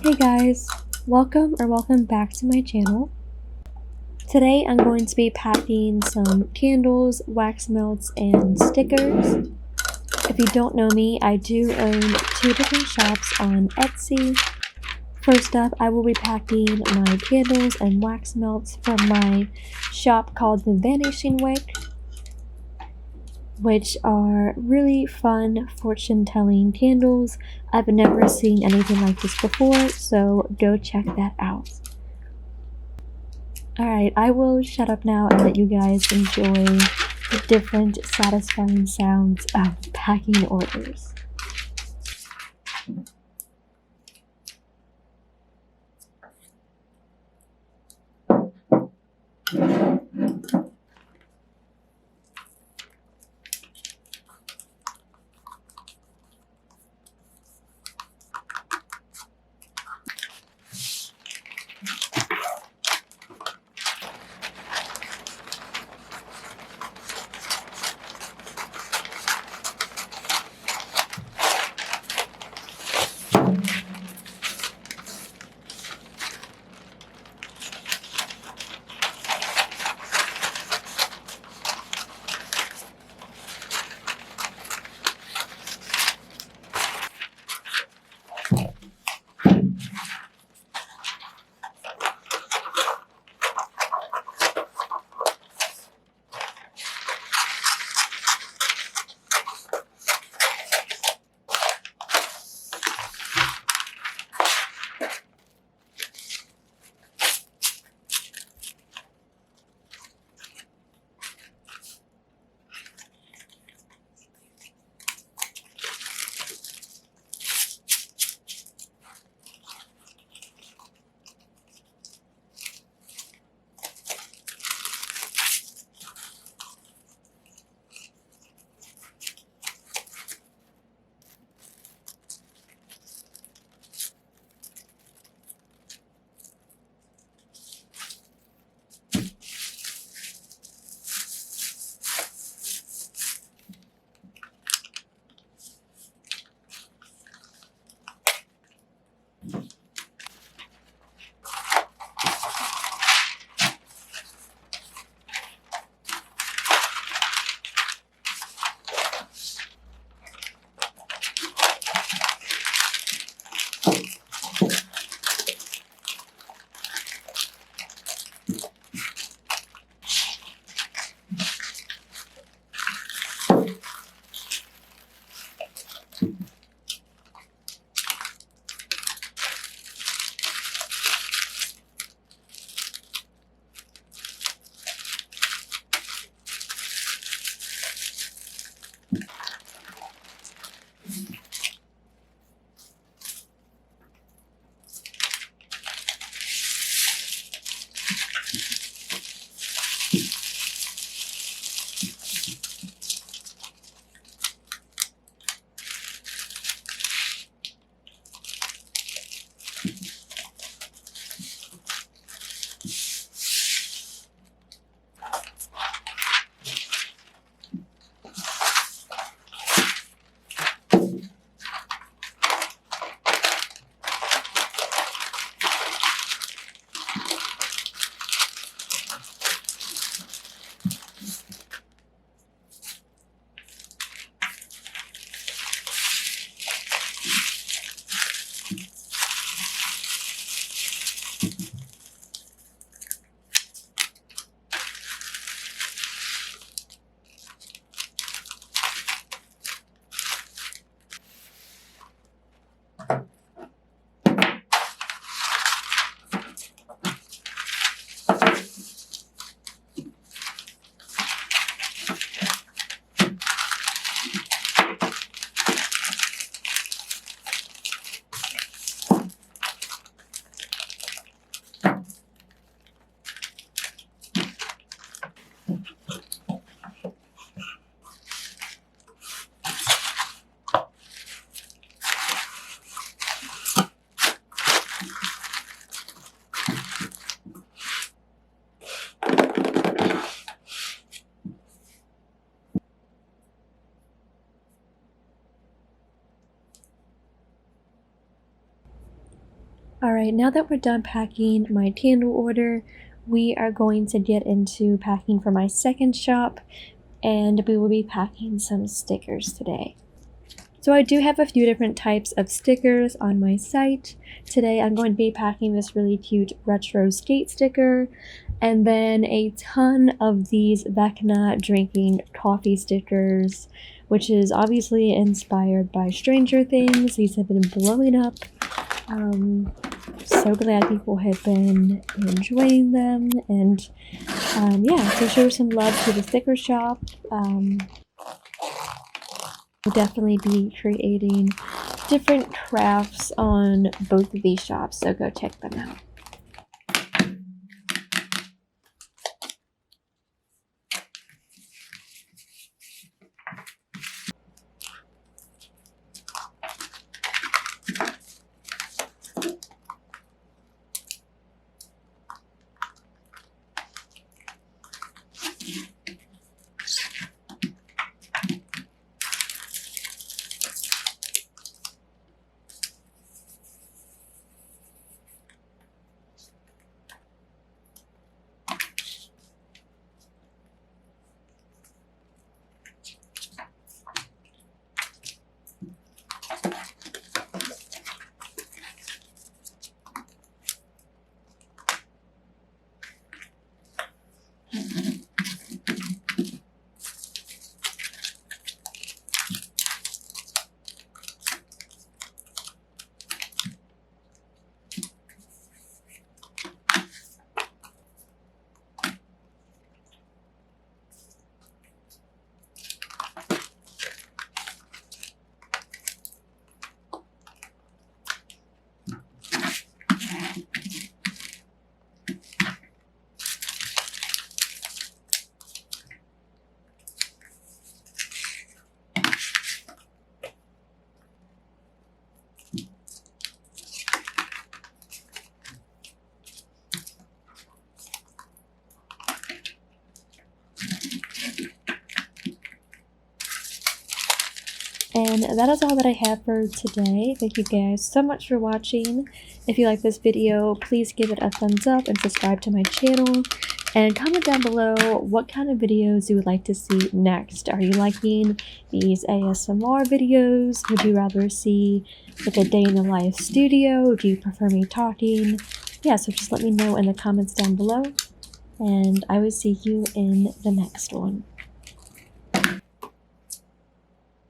Hey guys, welcome back to my channel. Today I'm going to be packing some candles, wax melts, and stickers. If you don't know me, I do own 2 different shops on Etsy. First up, I will be packing my candles and wax melts from my shop called the Vanishing Wick, which are really fun fortune-telling candles. I've never seen anything like this before, so go check that out. Alright, I will shut up now and let you guys enjoy the different satisfying sounds of packing orders. Alright, now that we're done packing my candle order, we are going to get into packing for my second shop, and we will be packing some stickers today. So I do have a few different types of stickers on my site. Today I'm going to be packing this really cute retro skate sticker, and then a ton of these VECNA drinking coffee stickers, which is obviously inspired by Stranger Things. These have been blowing up. So glad people have been enjoying them, and yeah, to show some love to the sticker shop. We'll definitely be creating different crafts on both of these shops, so go check them out. And that is all that I have for today. Thank you guys so much for watching. If you like this video, please give it a thumbs up and subscribe to my channel. And comment down below what kind of videos you would like to see next. Are you liking these ASMR videos? Would you rather see like a day in the life studio? Do you prefer me talking? Yeah, so just let me know in the comments down below. And I will see you in the next one.